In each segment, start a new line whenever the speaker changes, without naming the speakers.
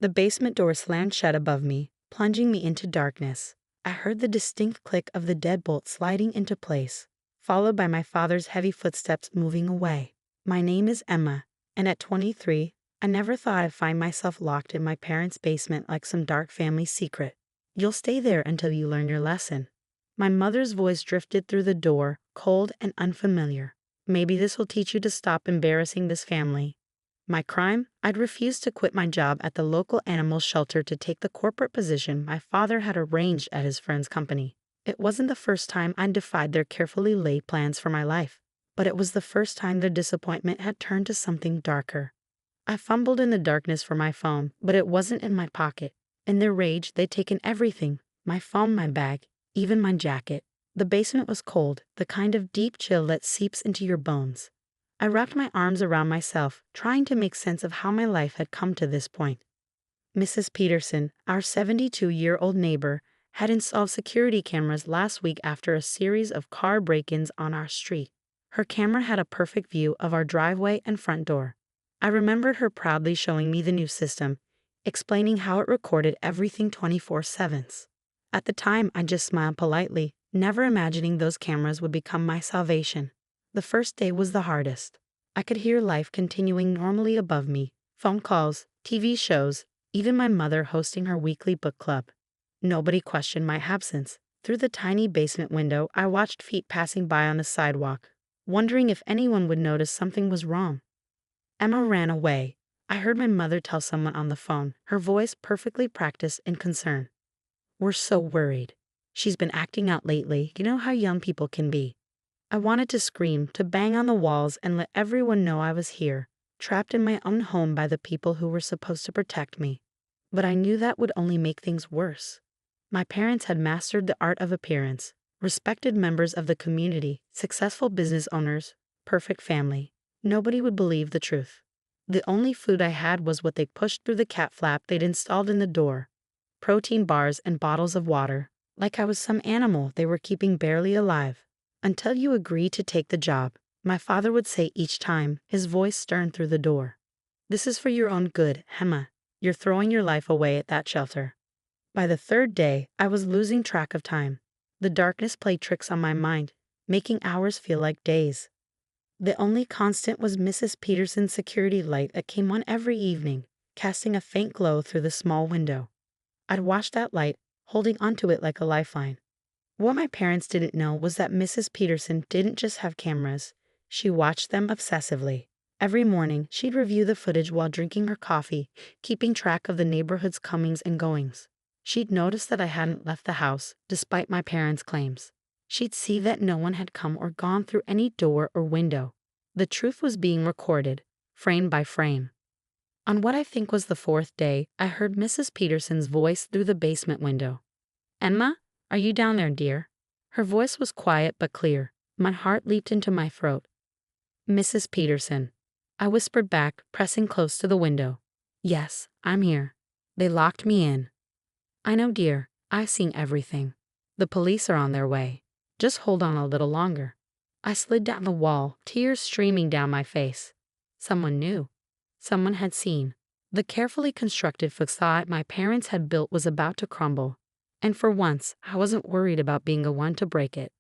The basement door slammed shut above me, plunging me into darkness. I heard the distinct click of the deadbolt sliding into place, followed by my father's heavy footsteps moving away. My name is Emma, and at 23, I never thought I'd find myself locked in my parents' basement like some dark family secret. You'll stay there until you learn your lesson. My mother's voice drifted through the door, cold and unfamiliar. Maybe this will teach you to stop embarrassing this family. My crime? I'd refused to quit my job at the local animal shelter to take the corporate position my father had arranged at his friend's company. It wasn't the first time I'd defied their carefully laid plans for my life, but it was the first time their disappointment had turned to something darker. I fumbled in the darkness for my phone, but it wasn't in my pocket. In their rage, they'd taken everything: my phone, my bag, even my jacket. The basement was cold, the kind of deep chill that seeps into your bones. I wrapped my arms around myself, trying to make sense of how my life had come to this point. Mrs. Peterson, our 72-year-old neighbor, had installed security cameras last week after a series of car break-ins on our street. Her camera had a perfect view of our driveway and front door. I remembered her proudly showing me the new system, explaining how it recorded everything 24/7. At the time, I just smiled politely, never imagining those cameras would become my salvation. The first day was the hardest. I could hear life continuing normally above me: phone calls, TV shows, even my mother hosting her weekly book club. Nobody questioned my absence. Through the tiny basement window, I watched feet passing by on the sidewalk, wondering if anyone would notice something was wrong. Emma ran away. I heard my mother tell someone on the phone, her voice perfectly practiced in concern. "We're so worried. She's been acting out lately. You know how young people can be." I wanted to scream, to bang on the walls and let everyone know I was here, trapped in my own home by the people who were supposed to protect me. But I knew that would only make things worse. My parents had mastered the art of appearance, respected members of the community, successful business owners, perfect family. Nobody would believe the truth. The only food I had was what they'd pushed through the cat flap they'd installed in the door: protein bars and bottles of water, like I was some animal they were keeping barely alive. "Until you agree to take the job," my father would say each time, his voice stern through the door. "This is for your own good, Emma. You're throwing your life away at that shelter." By the third day, I was losing track of time. The darkness played tricks on my mind, making hours feel like days. The only constant was Mrs. Peterson's security light that came on every evening, casting a faint glow through the small window. I'd watch that light, holding onto it like a lifeline. What my parents didn't know was that Mrs. Peterson didn't just have cameras. She watched them obsessively. Every morning, she'd review the footage while drinking her coffee, keeping track of the neighborhood's comings and goings. She'd notice that I hadn't left the house, despite my parents' claims. She'd see that no one had come or gone through any door or window. The truth was being recorded, frame by frame. On what I think was the fourth day, I heard Mrs. Peterson's voice through the basement window. "Emma? Are you down there, dear?" Her voice was quiet but clear. My heart leaped into my throat. "Mrs. Peterson." I whispered back, pressing close to the window. "Yes, I'm here. They locked me in." "I know, dear. I've seen everything. The police are on their way. Just hold on a little longer." I slid down the wall, tears streaming down my face. Someone knew. Someone had seen. The carefully constructed facade my parents had built was about to crumble. And for once, I wasn't worried about being the one to break it.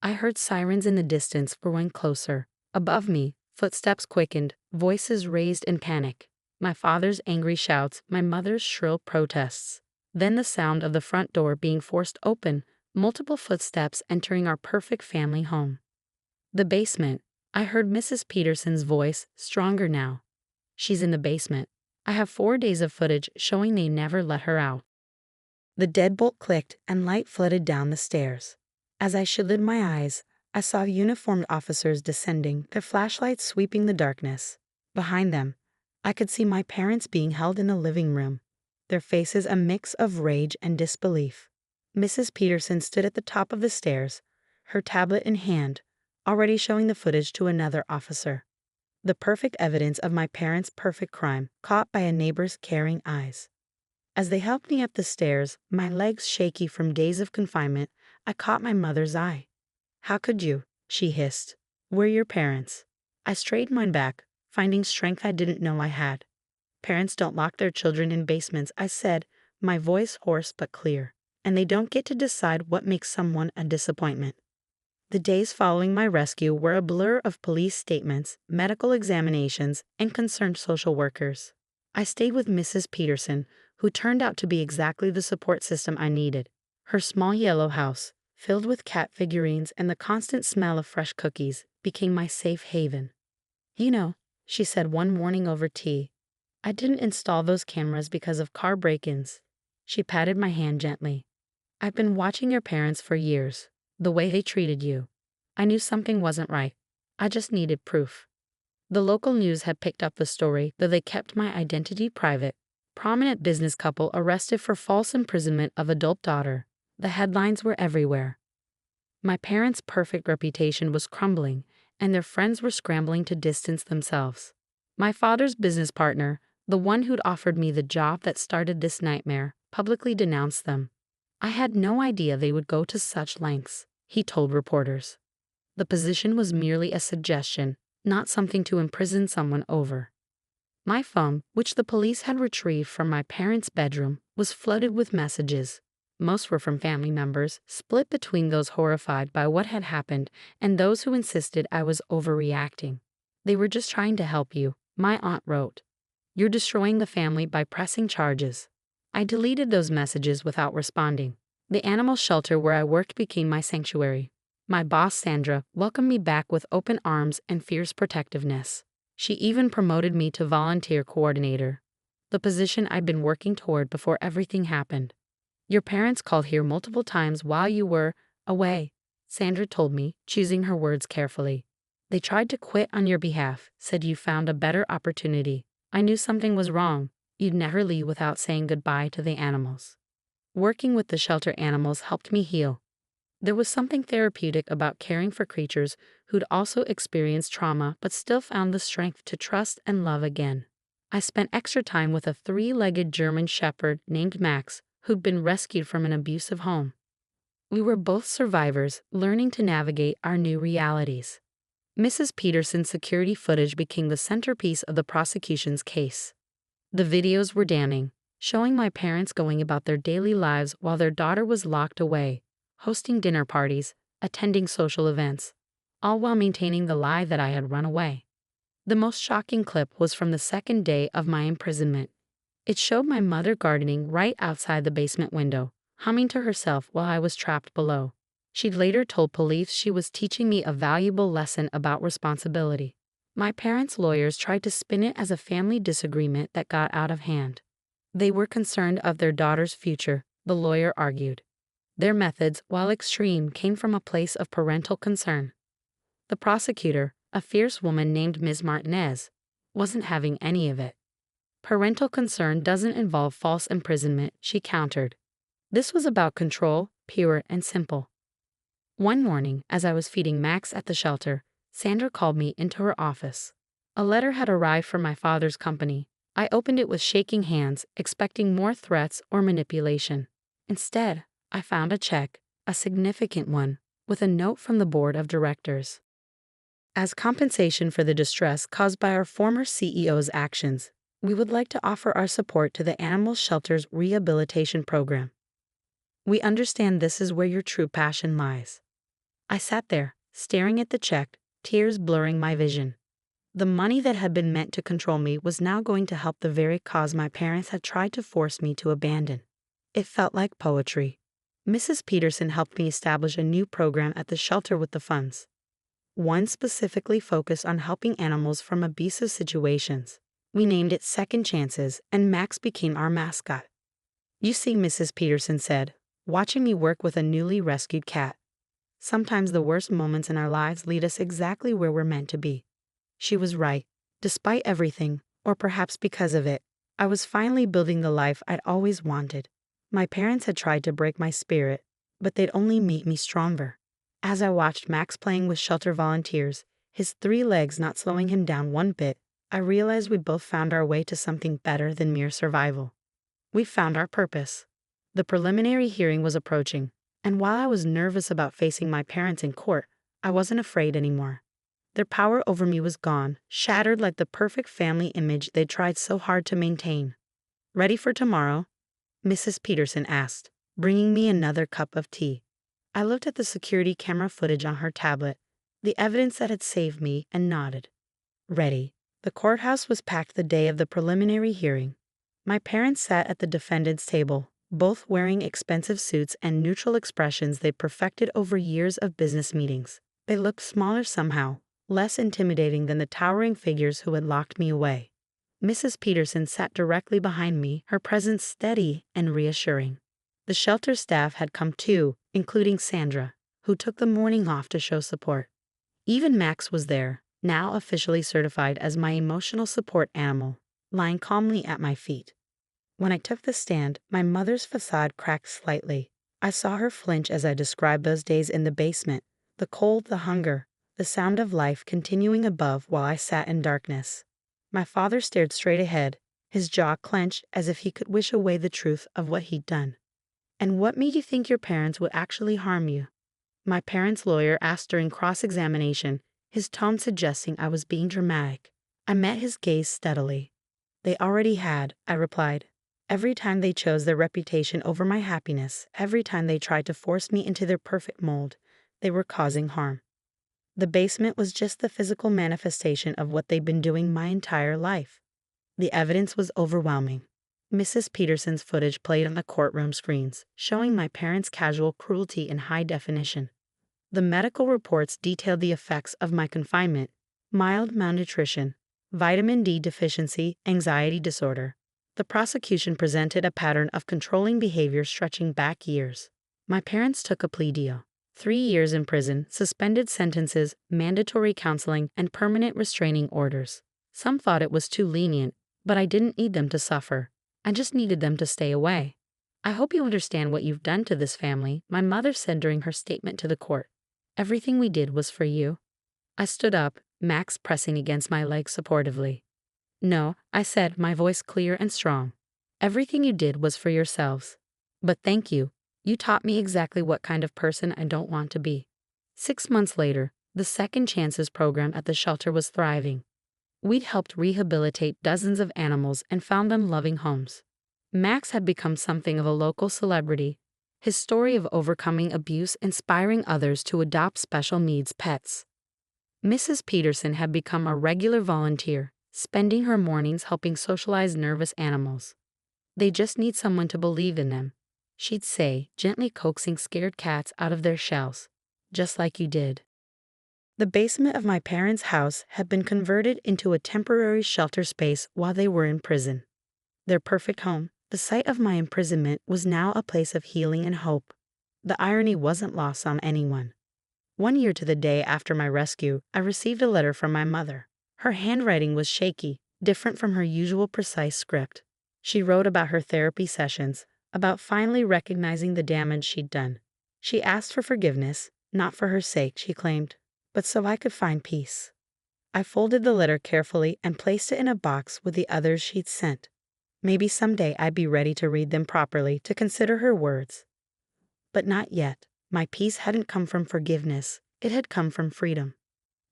I heard sirens in the distance growing closer. Above me, footsteps quickened, voices raised in panic. My father's angry shouts, my mother's shrill protests. Then the sound of the front door being forced open, multiple footsteps entering our perfect family home. The basement. I heard Mrs. Peterson's voice, stronger now. "She's in the basement. I have 4 days of footage showing they never let her out." The deadbolt clicked and light flooded down the stairs. As I shielded my eyes, I saw uniformed officers descending, their flashlights sweeping the darkness. Behind them, I could see my parents being held in a living room, their faces a mix of rage and disbelief. Mrs. Peterson stood at the top of the stairs, her tablet in hand, already showing the footage to another officer. The perfect evidence of my parents' perfect crime, caught by a neighbor's caring eyes. As they helped me up the stairs, my legs shaky from days of confinement, I caught my mother's eye. "How could you?" she hissed. "We're your parents." I straightened mine back, finding strength I didn't know I had. Parents don't lock their children in basements, I said, my voice hoarse but clear. And they don't get to decide what makes someone a disappointment. The days following my rescue were a blur of police statements, medical examinations, and concerned social workers. I stayed with Mrs. Peterson, who turned out to be exactly the support system I needed. Her small yellow house, filled with cat figurines and the constant smell of fresh cookies, became my safe haven. You know, she said one morning over tea, I didn't install those cameras because of car break-ins. She patted my hand gently. I've been watching your parents for years. The way they treated you. I knew something wasn't right. I just needed proof. The local news had picked up the story, though they kept my identity private. Prominent business couple arrested for false imprisonment of adult daughter. The headlines were everywhere. My parents' perfect reputation was crumbling, and their friends were scrambling to distance themselves. My father's business partner, the one who'd offered me the job that started this nightmare, publicly denounced them. I had no idea they would go to such lengths, he told reporters. The position was merely a suggestion, not something to imprison someone over. My phone, which the police had retrieved from my parents' bedroom, was flooded with messages. Most were from family members, split between those horrified by what had happened and those who insisted I was overreacting. They were just trying to help you, my aunt wrote. You're destroying the family by pressing charges. I deleted those messages without responding. The animal shelter where I worked became my sanctuary. My boss, Sandra, welcomed me back with open arms and fierce protectiveness. She even promoted me to volunteer coordinator, the position I'd been working toward before everything happened. Your parents called here multiple times while you were away, Sandra told me, choosing her words carefully. They tried to quit on your behalf, said you found a better opportunity. I knew something was wrong. You'd never leave without saying goodbye to the animals. Working with the shelter animals helped me heal. There was something therapeutic about caring for creatures who'd also experienced trauma but still found the strength to trust and love again. I spent extra time with a 3-legged German shepherd named Max, who'd been rescued from an abusive home. We were both survivors, learning to navigate our new realities. Mrs. Peterson's security footage became the centerpiece of the prosecution's case. The videos were damning, showing my parents going about their daily lives while their daughter was locked away, hosting dinner parties, attending social events, all while maintaining the lie that I had run away. The most shocking clip was from the second day of my imprisonment. It showed my mother gardening right outside the basement window, humming to herself while I was trapped below. She'd later told police she was teaching me a valuable lesson about responsibility. My parents' lawyers tried to spin it as a family disagreement that got out of hand. They were concerned of their daughter's future, the lawyer argued. Their methods, while extreme, came from a place of parental concern. The prosecutor, a fierce woman named Ms. Martinez, wasn't having any of it. Parental concern doesn't involve false imprisonment, she countered. This was about control, pure and simple. One morning, as I was feeding Max at the shelter, Sandra called me into her office. A letter had arrived from my father's company. I opened it with shaking hands, expecting more threats or manipulation. Instead, I found a check, a significant one, with a note from the board of directors. As compensation for the distress caused by our former CEO's actions, we would like to offer our support to the animal shelter's rehabilitation program. We understand this is where your true passion lies. I sat there, staring at the check, tears blurring my vision. The money that had been meant to control me was now going to help the very cause my parents had tried to force me to abandon. It felt like poetry. Mrs. Peterson helped me establish a new program at the shelter with the funds. One specifically focused on helping animals from abusive situations. We named it Second Chances, and Max became our mascot. You see, Mrs. Peterson said, watching me work with a newly rescued cat. Sometimes the worst moments in our lives lead us exactly where we're meant to be. She was right. Despite everything, or perhaps because of it, I was finally building the life I'd always wanted. My parents had tried to break my spirit, but they'd only made me stronger. As I watched Max playing with shelter volunteers, his 3 legs not slowing him down one bit, I realized we both found our way to something better than mere survival. We found our purpose. The preliminary hearing was approaching, and while I was nervous about facing my parents in court, I wasn't afraid anymore. Their power over me was gone, shattered like the perfect family image they tried so hard to maintain. "Ready for tomorrow?" Mrs. Peterson asked, bringing me another cup of tea. I looked at the security camera footage on her tablet, the evidence that had saved me, and nodded. Ready. The courthouse was packed the day of the preliminary hearing. My parents sat at the defendant's table, both wearing expensive suits and neutral expressions they'd perfected over years of business meetings. They looked smaller somehow, less intimidating than the towering figures who had locked me away. Mrs. Peterson sat directly behind me, her presence steady and reassuring. The shelter staff had come too, including Sandra, who took the morning off to show support. Even Max was there, now officially certified as my emotional support animal, lying calmly at my feet. When I took the stand, my mother's facade cracked slightly. I saw her flinch as I described those days in the basement, the cold, the hunger, the sound of life continuing above while I sat in darkness. My father stared straight ahead, his jaw clenched as if he could wish away the truth of what he'd done. "And what made you think your parents would actually harm you?" My parents' lawyer asked during cross-examination, his tone suggesting I was being dramatic. I met his gaze steadily. "They already had," I replied. "Every time they chose their reputation over my happiness, every time they tried to force me into their perfect mold, they were causing harm. The basement was just the physical manifestation of what they'd been doing my entire life." The evidence was overwhelming. Mrs. Peterson's footage played on the courtroom screens, showing my parents' casual cruelty in high definition. The medical reports detailed the effects of my confinement: mild malnutrition, vitamin D deficiency, anxiety disorder. The prosecution presented a pattern of controlling behavior stretching back years. My parents took a plea deal: 3 years in prison, suspended sentences, mandatory counseling, and permanent restraining orders. Some thought it was too lenient, but I didn't need them to suffer. I just needed them to stay away. "I hope you understand what you've done to this family," my mother said during her statement to the court. "Everything we did was for you." I stood up, Max pressing against my leg supportively. "No," I said, my voice clear and strong. "Everything you did was for yourselves. But thank you. You taught me exactly what kind of person I don't want to be." 6 months later, the Second Chances program at the shelter was thriving. We'd helped rehabilitate dozens of animals and found them loving homes. Max had become something of a local celebrity, his story of overcoming abuse inspiring others to adopt special needs pets. Mrs. Peterson had become a regular volunteer, spending her mornings helping socialize nervous animals. "They just need someone to believe in them," she'd say, gently coaxing scared cats out of their shells. "Just like you did." The basement of my parents' house had been converted into a temporary shelter space while they were in prison. Their perfect home, the site of my imprisonment, was now a place of healing and hope. The irony wasn't lost on anyone. 1 year to the day after my rescue, I received a letter from my mother. Her handwriting was shaky, different from her usual precise script. She wrote about her therapy sessions, about finally recognizing the damage she'd done. She asked for forgiveness, not for her sake, she claimed, but so I could find peace. I folded the letter carefully and placed it in a box with the others she'd sent. Maybe someday I'd be ready to read them properly, to consider her words. But not yet. My peace hadn't come from forgiveness. It had come from freedom.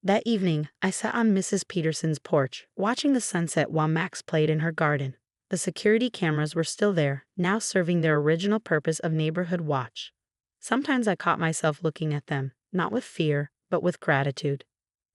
That evening, I sat on Mrs. Peterson's porch, watching the sunset while Max played in her garden. The security cameras were still there, now serving their original purpose of neighborhood watch. Sometimes I caught myself looking at them, not with fear, but with gratitude.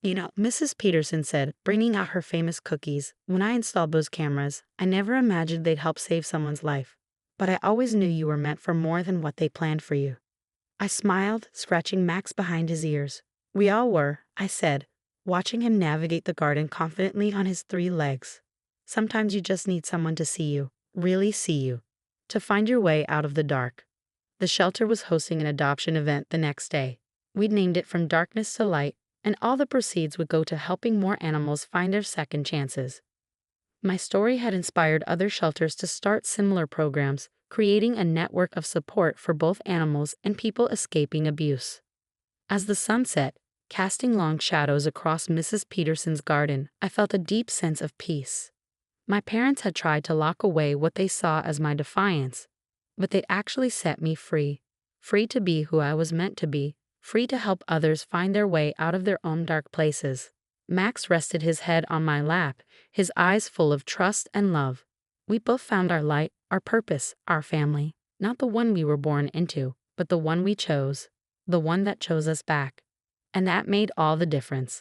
"You know," Mrs. Peterson said, bringing out her famous cookies, "when I installed those cameras, I never imagined they'd help save someone's life. But I always knew you were meant for more than what they planned for you." I smiled, scratching Max behind his ears. "We all were," I said, watching him navigate the garden confidently on his 3 legs. Sometimes you just need someone to see you, really see you, to find your way out of the dark. The shelter was hosting an adoption event the next day. We'd named it From Darkness to Light, and all the proceeds would go to helping more animals find their second chances. My story had inspired other shelters to start similar programs, creating a network of support for both animals and people escaping abuse. As the sun set, casting long shadows across Mrs. Peterson's garden, I felt a deep sense of peace. My parents had tried to lock away what they saw as my defiance, but they'd actually set me free, free to be who I was meant to be, free to help others find their way out of their own dark places. Max rested his head on my lap, his eyes full of trust and love. We both found our light, our purpose, our family. Not the one we were born into, but the one we chose. The one that chose us back. And that made all the difference.